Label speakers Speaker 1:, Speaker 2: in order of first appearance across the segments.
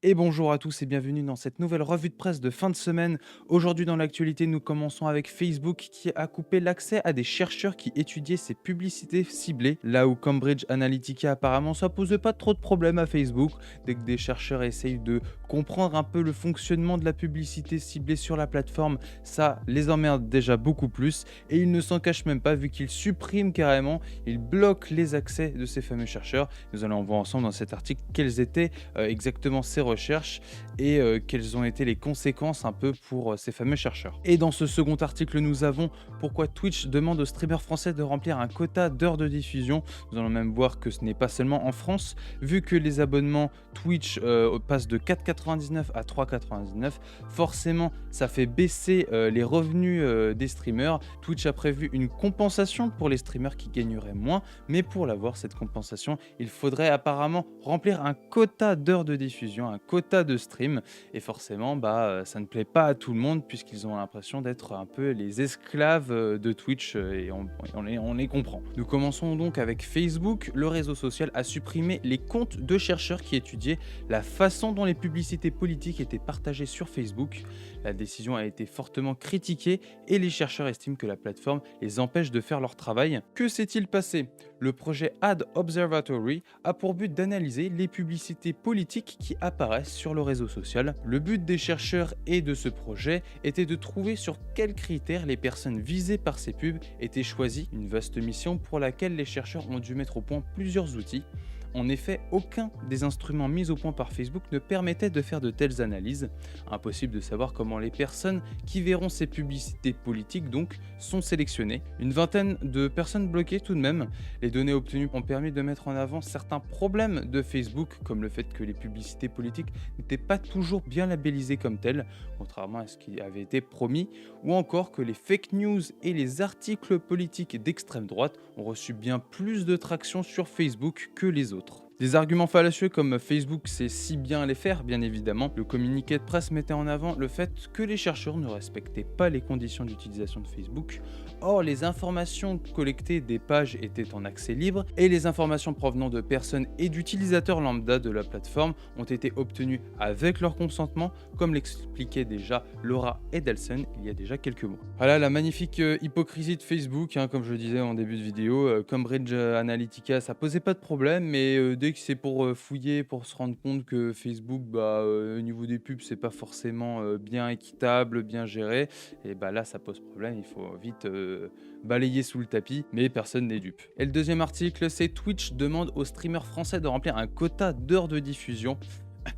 Speaker 1: Et bonjour à tous et bienvenue dans cette nouvelle revue de presse de fin de semaine. Aujourd'hui dans l'actualité, nous commençons avec Facebook qui a coupé l'accès à des chercheurs qui étudiaient ces publicités ciblées. Là où Cambridge Analytica apparemment ça posait pas trop de problèmes à Facebook, dès que des chercheurs essayent de comprendre un peu le fonctionnement de la publicité ciblée sur la plateforme, ça les emmerde déjà beaucoup plus et ils ne s'en cachent même pas vu qu'ils suppriment carrément, ils bloquent les accès de ces fameux chercheurs. Nous allons voir ensemble dans cet article quels étaient exactement ces recherches et quelles ont été les conséquences un peu pour ces fameux chercheurs. Et dans ce second article, nous avons pourquoi Twitch demande aux streamers français de remplir un quota d'heures de diffusion. Nous allons même voir que ce n'est pas seulement en France, vu que les abonnements Twitch passent de 4,99 à 3,99. Forcément, ça fait baisser les revenus des streamers. Twitch a prévu une compensation pour les streamers qui gagneraient moins, mais pour l'avoir, cette compensation, il faudrait apparemment remplir un quota d'heures de diffusion, un quota de stream. Et forcément, ça ne plaît pas à tout le monde puisqu'ils ont l'impression d'être un peu les esclaves de Twitch et on les comprend. Nous commençons donc avec Facebook. Le réseau social a supprimé les comptes de chercheurs qui étudiaient la façon dont les publicités politiques étaient partagées sur Facebook. La décision a été fortement critiquée et les chercheurs estiment que la plateforme les empêche de faire leur travail. Que s'est-il passé? Le projet Ad Observatory a pour but d'analyser les publicités politiques qui apparaissent sur le réseau social. Le but des chercheurs et de ce projet était de trouver sur quels critères les personnes visées par ces pubs étaient choisies, une vaste mission pour laquelle les chercheurs ont dû mettre au point plusieurs outils. En effet, aucun des instruments mis au point par Facebook ne permettait de faire de telles analyses. Impossible de savoir comment les personnes qui verront ces publicités politiques donc sont sélectionnées. Une vingtaine de personnes bloquées tout de même. Les données obtenues ont permis de mettre en avant certains problèmes de Facebook, comme le fait que les publicités politiques n'étaient pas toujours bien labellisées comme telles, contrairement à ce qui avait été promis, ou encore que les fake news et les articles politiques d'extrême droite ont reçu bien plus de traction sur Facebook que les autres. Des arguments fallacieux comme Facebook sait si bien les faire, bien évidemment. Le communiqué de presse mettait en avant le fait que les chercheurs ne respectaient pas les conditions d'utilisation de Facebook. Or, les informations collectées des pages étaient en accès libre et les informations provenant de personnes et d'utilisateurs lambda de la plateforme ont été obtenues avec leur consentement, comme l'expliquait déjà Laura Edelson il y a déjà quelques mois. Voilà la magnifique hypocrisie de Facebook, hein, comme je le disais en début de vidéo. Cambridge Analytica, ça posait pas de problème, mais dès que c'est pour fouiller, pour se rendre compte que Facebook, au niveau des pubs, c'est pas forcément bien équitable, bien géré, et là, ça pose problème. Il faut vite balayer sous le tapis, mais personne n'est dupe. Et le deuxième article, c'est Twitch demande aux streamers français de remplir un quota d'heures de diffusion.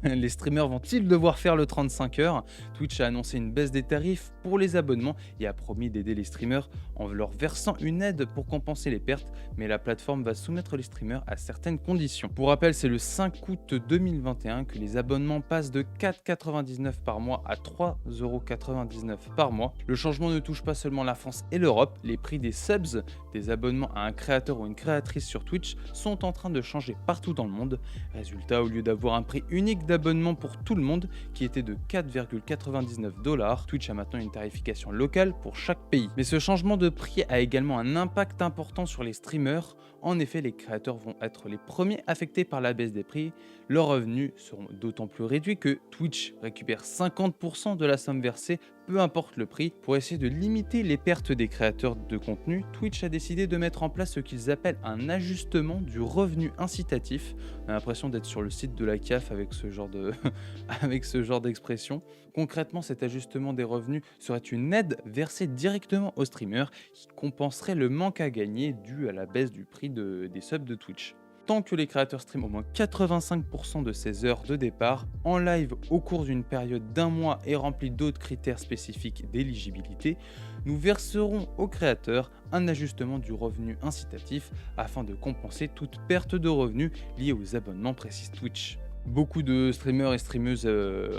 Speaker 1: Les streamers vont-ils devoir faire le 35 heures? Twitch a annoncé une baisse des tarifs pour les abonnements et a promis d'aider les streamers en leur versant une aide pour compenser les pertes, mais la plateforme va soumettre les streamers à certaines conditions. Pour rappel, c'est le 5 août 2021 que les abonnements passent de 4,99 par mois à 3,99 par mois. Le changement ne touche pas seulement la France et l'Europe, les prix des subs, des abonnements à un créateur ou une créatrice sur Twitch, sont en train de changer partout dans le monde. Résultat, au lieu d'avoir un prix unique d'abonnement pour tout le monde qui était de 4,99 $, Twitch a maintenant une tarification locale pour chaque pays. Mais ce changement de prix a également un impact important sur les streamers. En effet, les créateurs vont être les premiers affectés par la baisse des prix. Leurs revenus seront d'autant plus réduits que Twitch récupère 50% de la somme versée, peu importe le prix. Pour essayer de limiter les pertes des créateurs de contenu, Twitch a décidé de mettre en place ce qu'ils appellent un ajustement du revenu incitatif. On a l'impression d'être sur le site de la CAF avec ce genre avec ce genre d'expression. Concrètement, cet ajustement des revenus serait une aide versée directement aux streamers qui compenserait le manque à gagner dû à la baisse du prix des subs de Twitch. Tant que les créateurs streament au moins 85% de ces heures de départ en live au cours d'une période d'un mois et remplis d'autres critères spécifiques d'éligibilité, nous verserons aux créateurs un ajustement du revenu incitatif afin de compenser toute perte de revenus liée aux abonnements, précise Twitch. Beaucoup de streamers et streameuses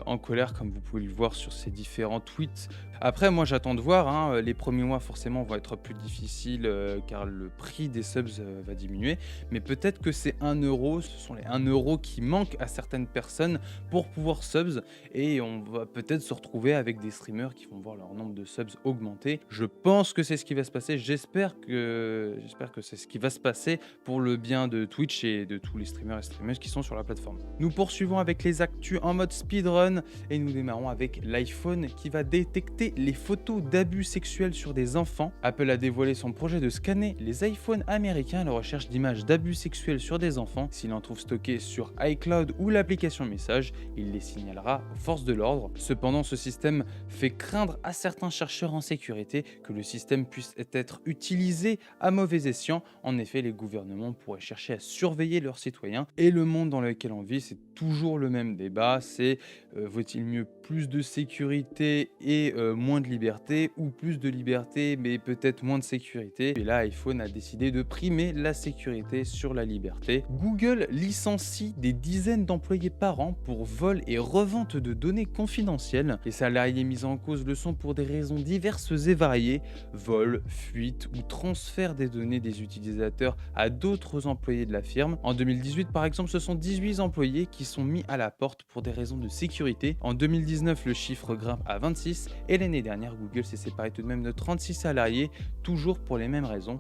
Speaker 1: en colère, comme vous pouvez le voir sur ces différents tweets. Après, moi j'attends de voir, hein, les premiers mois forcément vont être plus difficiles car le prix des subs va diminuer. Mais peut-être que c'est 1 €, ce sont les 1 € qui manquent à certaines personnes pour pouvoir subs. Et on va peut-être se retrouver avec des streamers qui vont voir leur nombre de subs augmenter. Je pense que c'est ce qui va se passer, j'espère que c'est ce qui va se passer pour le bien de Twitch et de tous les streamers et streameuses qui sont sur la plateforme. Nous poursuivons avec les actus en mode speedrun et nous démarrons avec l'iPhone qui va détecter les photos d'abus sexuels sur des enfants. Apple a dévoilé son projet de scanner les iPhones américains à la recherche d'images d'abus sexuels sur des enfants. S'il en trouve stockées sur iCloud ou l'application Message, il les signalera aux forces de l'ordre. Cependant, ce système fait craindre à certains chercheurs en sécurité que le système puisse être utilisé à mauvais escient. En effet, les gouvernements pourraient chercher à surveiller leurs citoyens et le monde dans lequel on vit, c'est toujours le même débat, c'est vaut-il mieux plus de sécurité et moins de liberté ou plus de liberté mais peut-être moins de sécurité. Et là, iPhone a décidé de primer la sécurité sur la liberté. Google licencie des dizaines d'employés par an pour vol et revente de données confidentielles. Les salariés mis en cause le sont pour des raisons diverses et variées, vol, fuite ou transfert des données des utilisateurs à d'autres employés de la firme. En 2018, par exemple, ce sont 18 employés qui sont mis à la porte pour des raisons de sécurité. En 2019, le chiffre grimpe à 26 et l'année dernière, Google s'est séparé tout de même de 36 salariés, toujours pour les mêmes raisons.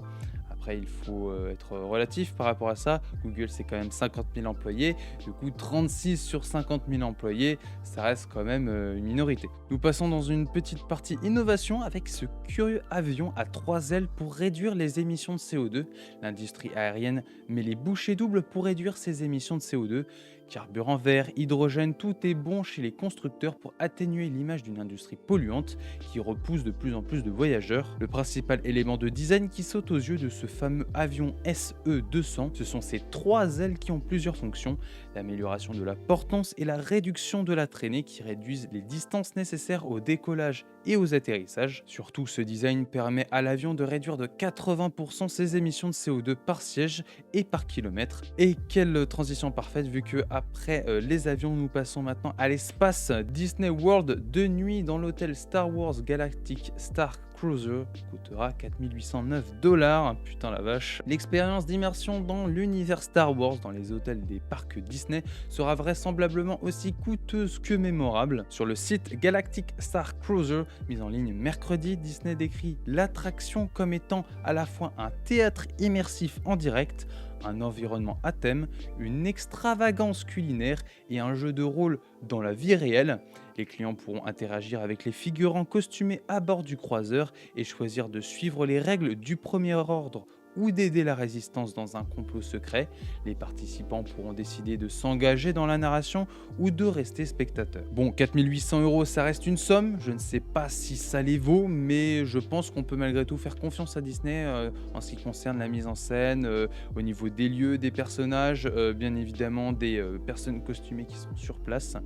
Speaker 1: Après, il faut être relatif par rapport à ça. Google, c'est quand même 50 000 employés. Du coup, 36 sur 50 000 employés, ça reste quand même une minorité. Nous passons dans une petite partie innovation avec ce curieux avion à 3 ailes pour réduire les émissions de CO2. L'industrie aérienne met les bouchées doubles pour réduire ses émissions de CO2. Carburant vert, hydrogène, tout est bon chez les constructeurs pour atténuer l'image d'une industrie polluante qui repousse de plus en plus de voyageurs. Le principal élément de design qui saute aux yeux de ce fameux avion SE200, ce sont ces 3 ailes qui ont plusieurs fonctions, l'amélioration de la portance et la réduction de la traînée qui réduisent les distances nécessaires au décollage et aux atterrissages. Surtout, ce design permet à l'avion de réduire de 80% ses émissions de CO2 par siège et par kilomètre. Et quelle transition parfaite vu que après les avions, nous passons maintenant à l'espace. Disney World de nuit dans l'hôtel Star Wars Galactic Star Cruiser coûtera 4 809 $. Putain la vache. L'expérience d'immersion dans l'univers Star Wars dans les hôtels des parcs Disney sera vraisemblablement aussi coûteuse que mémorable. Sur le site Galactic Star Cruiser, mis en ligne mercredi, Disney décrit l'attraction comme étant à la fois un théâtre immersif en direct, un environnement à thème, une extravagance culinaire et un jeu de rôle dans la vie réelle. Les clients pourront interagir avec les figurants costumés à bord du croiseur et choisir de suivre les règles du premier ordre ou d'aider la résistance dans un complot secret. Les participants pourront décider de s'engager dans la narration ou de rester spectateurs. Bon, 4 800 €, ça reste une somme, je ne sais pas si ça les vaut, mais je pense qu'on peut malgré tout faire confiance à Disney en ce qui concerne la mise en scène, au niveau des lieux, des personnages, bien évidemment des personnes costumées qui sont sur place.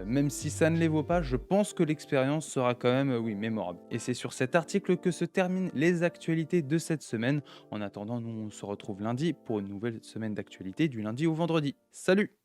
Speaker 1: Même si ça ne les vaut pas, je pense que l'expérience sera quand même oui, mémorable. Et c'est sur cet article que se terminent les actualités de cette semaine. En attendant, nous on se retrouve lundi pour une nouvelle semaine d'actualité du lundi au vendredi. Salut!